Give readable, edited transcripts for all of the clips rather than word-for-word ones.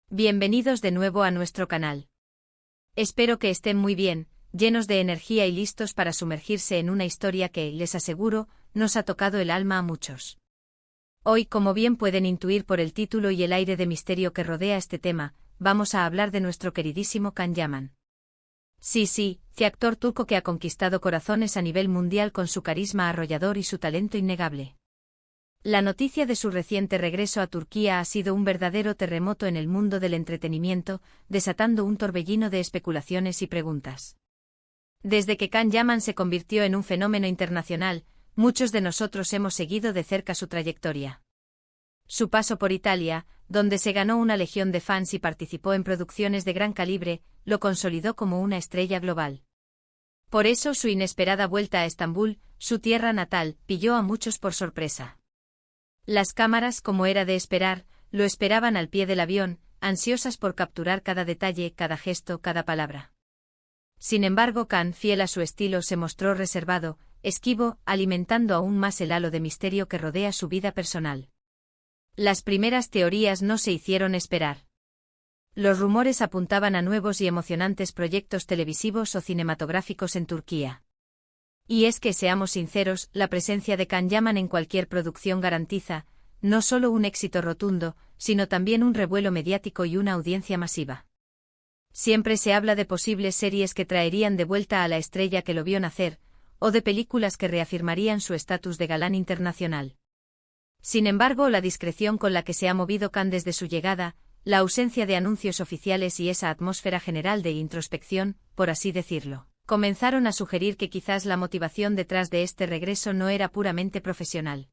Bienvenidos de nuevo a nuestro canal. Espero que estén muy bien, llenos de energía y listos para sumergirse en una historia que, les aseguro, nos ha tocado el alma a muchos. Hoy, como bien pueden intuir por el título y el aire de misterio que rodea este tema, vamos a hablar de nuestro queridísimo Can Yaman. Sí, actor turco que ha conquistado corazones a nivel mundial con su carisma arrollador y su talento innegable. La noticia de su reciente regreso a Turquía ha sido un verdadero terremoto en el mundo del entretenimiento, desatando un torbellino de especulaciones y preguntas. Desde que Can Yaman se convirtió en un fenómeno internacional, muchos de nosotros hemos seguido de cerca su trayectoria. Su paso por Italia, donde se ganó una legión de fans y participó en producciones de gran calibre, lo consolidó como una estrella global. Por eso su inesperada vuelta a Estambul, su tierra natal, pilló a muchos por sorpresa. Las cámaras, como era de esperar, lo esperaban al pie del avión, ansiosas por capturar cada detalle, cada gesto, cada palabra. Sin embargo, Can, fiel a su estilo, se mostró reservado, esquivo, alimentando aún más el halo de misterio que rodea su vida personal. Las primeras teorías no se hicieron esperar. Los rumores apuntaban a nuevos y emocionantes proyectos televisivos o cinematográficos en Turquía. Y es que, seamos sinceros, la presencia de Can Yaman en cualquier producción garantiza, no solo un éxito rotundo, sino también un revuelo mediático y una audiencia masiva. Siempre se habla de posibles series que traerían de vuelta a la estrella que lo vio nacer, o de películas que reafirmarían su estatus de galán internacional. Sin embargo, la discreción con la que se ha movido Can desde su llegada, la ausencia de anuncios oficiales y esa atmósfera general de introspección, por así decirlo, comenzaron a sugerir que quizás la motivación detrás de este regreso no era puramente profesional.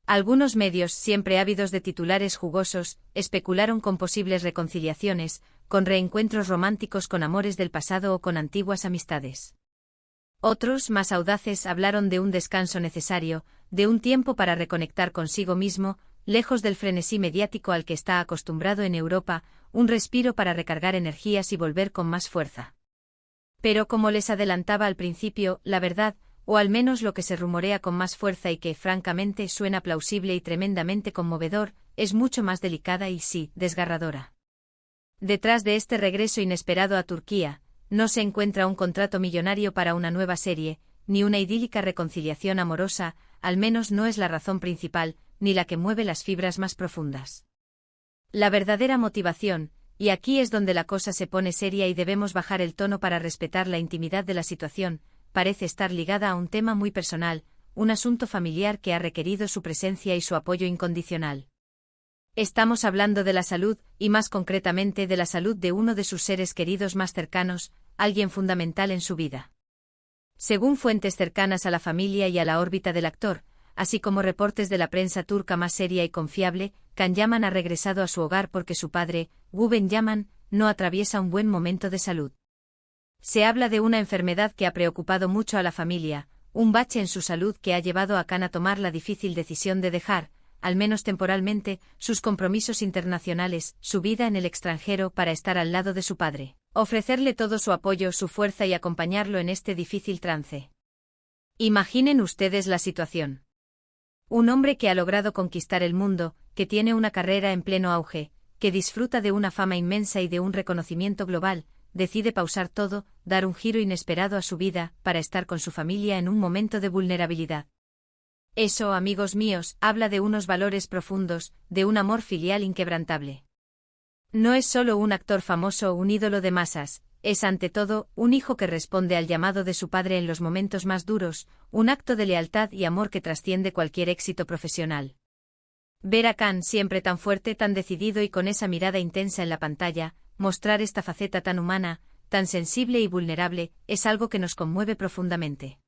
Algunos medios, siempre ávidos de titulares jugosos, especularon con posibles reconciliaciones, con reencuentros románticos con amores del pasado o con antiguas amistades. Otros, más audaces, hablaron de un descanso necesario, de un tiempo para reconectar consigo mismo, lejos del frenesí mediático al que está acostumbrado en Europa, un respiro para recargar energías y volver con más fuerza. Pero como les adelantaba al principio, la verdad, o al menos lo que se rumorea con más fuerza y que, francamente, suena plausible y tremendamente conmovedor, es mucho más delicada y, sí, desgarradora. Detrás de este regreso inesperado a Turquía, no se encuentra un contrato millonario para una nueva serie, ni una idílica reconciliación amorosa, al menos no es la razón principal, ni la que mueve las fibras más profundas. La verdadera motivación, y aquí es donde la cosa se pone seria y debemos bajar el tono para respetar la intimidad de la situación, parece estar ligada a un tema muy personal, un asunto familiar que ha requerido su presencia y su apoyo incondicional. Estamos hablando de la salud, y más concretamente de la salud de uno de sus seres queridos más cercanos, alguien fundamental en su vida. Según fuentes cercanas a la familia y a la órbita del actor, así como reportes de la prensa turca más seria y confiable, Can Yaman ha regresado a su hogar porque su padre, Guven Yaman, no atraviesa un buen momento de salud. Se habla de una enfermedad que ha preocupado mucho a la familia, un bache en su salud que ha llevado a Can a tomar la difícil decisión de dejar, al menos temporalmente, sus compromisos internacionales, su vida en el extranjero para estar al lado de su padre, ofrecerle todo su apoyo, su fuerza y acompañarlo en este difícil trance. Imaginen ustedes la situación. Un hombre que ha logrado conquistar el mundo, que tiene una carrera en pleno auge, que disfruta de una fama inmensa y de un reconocimiento global, decide pausar todo, dar un giro inesperado a su vida, para estar con su familia en un momento de vulnerabilidad. Eso, amigos míos, habla de unos valores profundos, de un amor filial inquebrantable. No es solo un actor famoso o un ídolo de masas, es ante todo, un hijo que responde al llamado de su padre en los momentos más duros, un acto de lealtad y amor que trasciende cualquier éxito profesional. Ver a Can, siempre tan fuerte, tan decidido y con esa mirada intensa en la pantalla, mostrar esta faceta tan humana, tan sensible y vulnerable, es algo que nos conmueve profundamente.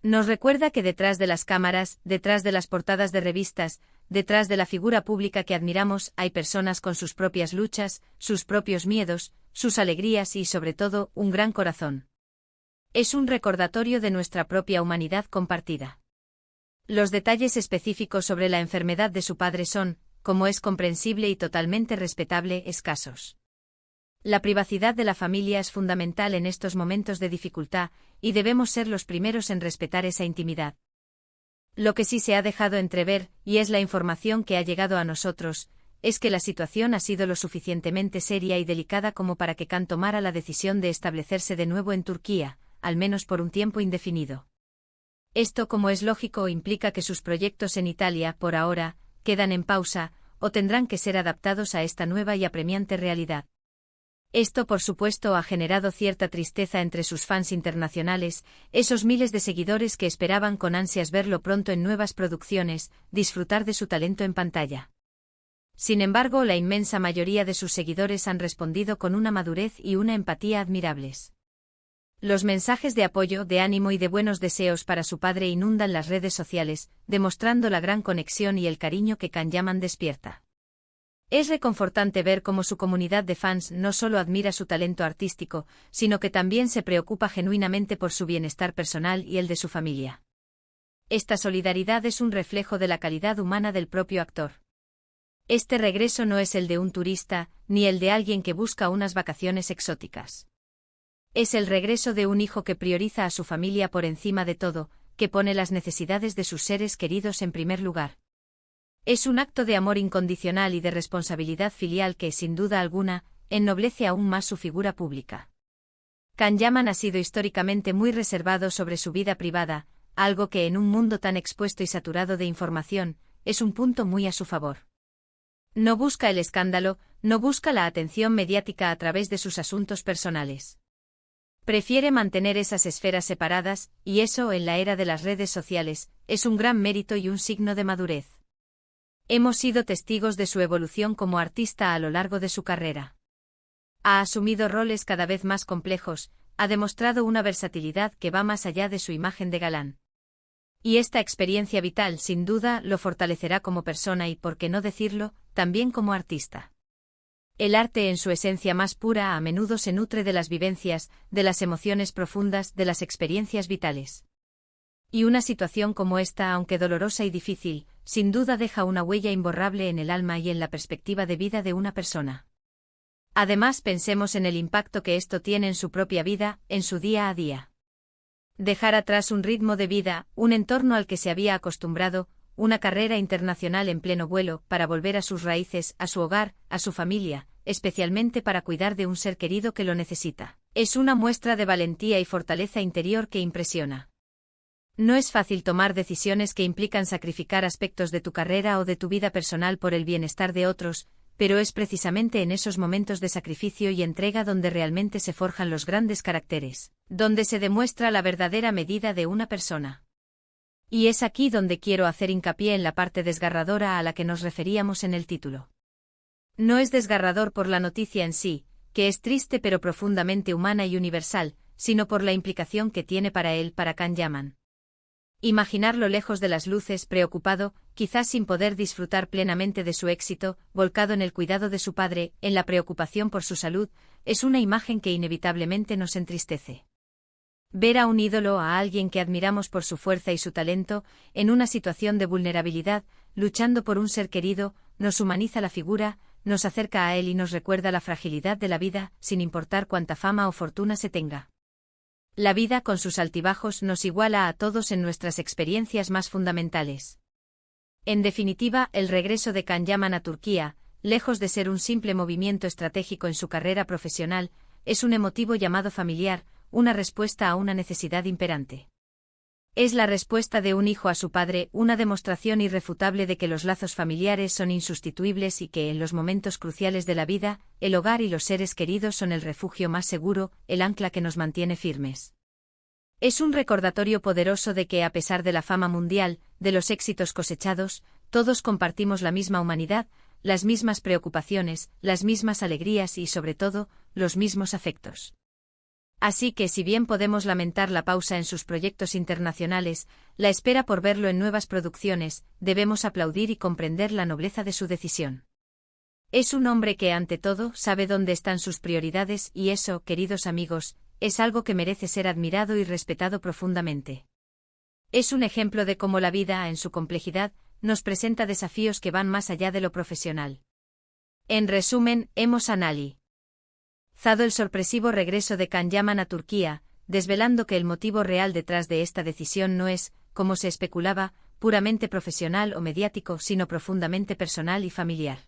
Nos recuerda que detrás de las cámaras, detrás de las portadas de revistas, detrás de la figura pública que admiramos, hay personas con sus propias luchas, sus propios miedos, sus alegrías y, sobre todo, un gran corazón. Es un recordatorio de nuestra propia humanidad compartida. Los detalles específicos sobre la enfermedad de su padre son, como es comprensible y totalmente respetable, escasos. La privacidad de la familia es fundamental en estos momentos de dificultad, y debemos ser los primeros en respetar esa intimidad. Lo que sí se ha dejado entrever, y es la información que ha llegado a nosotros, es que la situación ha sido lo suficientemente seria y delicada como para que Can tomara la decisión de establecerse de nuevo en Turquía, al menos por un tiempo indefinido. Esto, como es lógico, implica que sus proyectos en Italia, por ahora, quedan en pausa, o tendrán que ser adaptados a esta nueva y apremiante realidad. Esto, por supuesto, ha generado cierta tristeza entre sus fans internacionales, esos miles de seguidores que esperaban con ansias verlo pronto en nuevas producciones, disfrutar de su talento en pantalla. Sin embargo, la inmensa mayoría de sus seguidores han respondido con una madurez y una empatía admirables. Los mensajes de apoyo, de ánimo y de buenos deseos para su padre inundan las redes sociales, demostrando la gran conexión y el cariño que Can Yaman despierta. Es reconfortante ver cómo su comunidad de fans no solo admira su talento artístico, sino que también se preocupa genuinamente por su bienestar personal y el de su familia. Esta solidaridad es un reflejo de la calidad humana del propio actor. Este regreso no es el de un turista, ni el de alguien que busca unas vacaciones exóticas. Es el regreso de un hijo que prioriza a su familia por encima de todo, que pone las necesidades de sus seres queridos en primer lugar. Es un acto de amor incondicional y de responsabilidad filial que, sin duda alguna, ennoblece aún más su figura pública. Can Yaman ha sido históricamente muy reservado sobre su vida privada, algo que en un mundo tan expuesto y saturado de información, es un punto muy a su favor. No busca el escándalo, no busca la atención mediática a través de sus asuntos personales. Prefiere mantener esas esferas separadas, y eso, en la era de las redes sociales, es un gran mérito y un signo de madurez. Hemos sido testigos de su evolución como artista a lo largo de su carrera. Ha asumido roles cada vez más complejos, ha demostrado una versatilidad que va más allá de su imagen de galán. Y esta experiencia vital, sin duda, lo fortalecerá como persona y, por qué no decirlo, también como artista. El arte en su esencia más pura a menudo se nutre de las vivencias, de las emociones profundas, de las experiencias vitales. Y una situación como esta, aunque dolorosa y difícil, sin duda deja una huella imborrable en el alma y en la perspectiva de vida de una persona. Además, pensemos en el impacto que esto tiene en su propia vida, en su día a día. Dejar atrás un ritmo de vida, un entorno al que se había acostumbrado, una carrera internacional en pleno vuelo, para volver a sus raíces, a su hogar, a su familia, especialmente para cuidar de un ser querido que lo necesita. Es una muestra de valentía y fortaleza interior que impresiona. No es fácil tomar decisiones que implican sacrificar aspectos de tu carrera o de tu vida personal por el bienestar de otros, pero es precisamente en esos momentos de sacrificio y entrega donde realmente se forjan los grandes caracteres, donde se demuestra la verdadera medida de una persona. Y es aquí donde quiero hacer hincapié en la parte desgarradora a la que nos referíamos en el título. No es desgarrador por la noticia en sí, que es triste pero profundamente humana y universal, sino por la implicación que tiene para él, para Can Yaman. Imaginarlo lejos de las luces, preocupado, quizás sin poder disfrutar plenamente de su éxito, volcado en el cuidado de su padre, en la preocupación por su salud, es una imagen que inevitablemente nos entristece. Ver a un ídolo, a alguien que admiramos por su fuerza y su talento, en una situación de vulnerabilidad, luchando por un ser querido, nos humaniza la figura, nos acerca a él y nos recuerda la fragilidad de la vida, sin importar cuánta fama o fortuna se tenga. La vida con sus altibajos nos iguala a todos en nuestras experiencias más fundamentales. En definitiva, el regreso de Can Yaman a Turquía, lejos de ser un simple movimiento estratégico en su carrera profesional, es un emotivo llamado familiar, una respuesta a una necesidad imperante. Es la respuesta de un hijo a su padre, una demostración irrefutable de que los lazos familiares son insustituibles y que en los momentos cruciales de la vida, el hogar y los seres queridos son el refugio más seguro, el ancla que nos mantiene firmes. Es un recordatorio poderoso de que a pesar de la fama mundial, de los éxitos cosechados, todos compartimos la misma humanidad, las mismas preocupaciones, las mismas alegrías y, sobre todo, los mismos afectos. Así que, si bien podemos lamentar la pausa en sus proyectos internacionales, la espera por verlo en nuevas producciones, debemos aplaudir y comprender la nobleza de su decisión. Es un hombre que, ante todo, sabe dónde están sus prioridades y eso, queridos amigos, es algo que merece ser admirado y respetado profundamente. Es un ejemplo de cómo la vida, en su complejidad, nos presenta desafíos que van más allá de lo profesional. En resumen, hemos analizado el sorpresivo regreso de Can Yaman a Turquía, desvelando que el motivo real detrás de esta decisión no es, como se especulaba, puramente profesional o mediático, sino profundamente personal y familiar.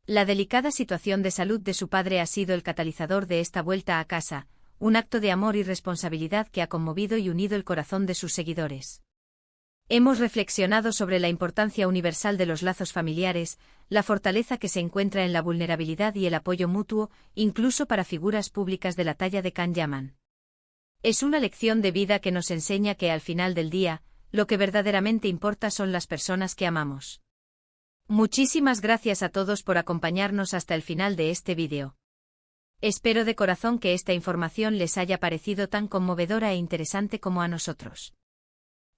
La delicada situación de salud de su padre ha sido el catalizador de esta vuelta a casa, un acto de amor y responsabilidad que ha conmovido y unido el corazón de sus seguidores. Hemos reflexionado sobre la importancia universal de los lazos familiares, la fortaleza que se encuentra en la vulnerabilidad y el apoyo mutuo, incluso para figuras públicas de la talla de Can Yaman. Es una lección de vida que nos enseña que al final del día, lo que verdaderamente importa son las personas que amamos. Muchísimas gracias a todos por acompañarnos hasta el final de este vídeo. Espero de corazón que esta información les haya parecido tan conmovedora e interesante como a nosotros.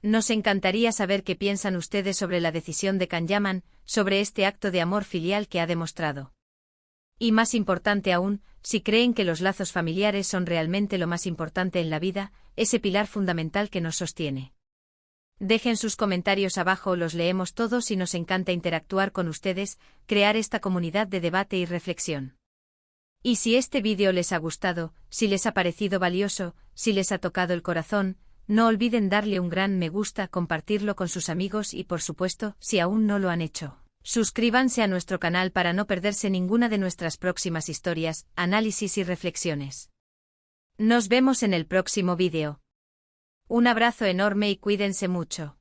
Nos encantaría saber qué piensan ustedes sobre la decisión de Can Yaman, sobre este acto de amor filial que ha demostrado. Y más importante aún, si creen que los lazos familiares son realmente lo más importante en la vida, ese pilar fundamental que nos sostiene. Dejen sus comentarios abajo, los leemos todos y nos encanta interactuar con ustedes, crear esta comunidad de debate y reflexión. Y si este vídeo les ha gustado, si les ha parecido valioso, si les ha tocado el corazón, no olviden darle un gran me gusta, compartirlo con sus amigos y por supuesto, si aún no lo han hecho, suscríbanse a nuestro canal para no perderse ninguna de nuestras próximas historias, análisis y reflexiones. Nos vemos en el próximo vídeo. Un abrazo enorme y cuídense mucho.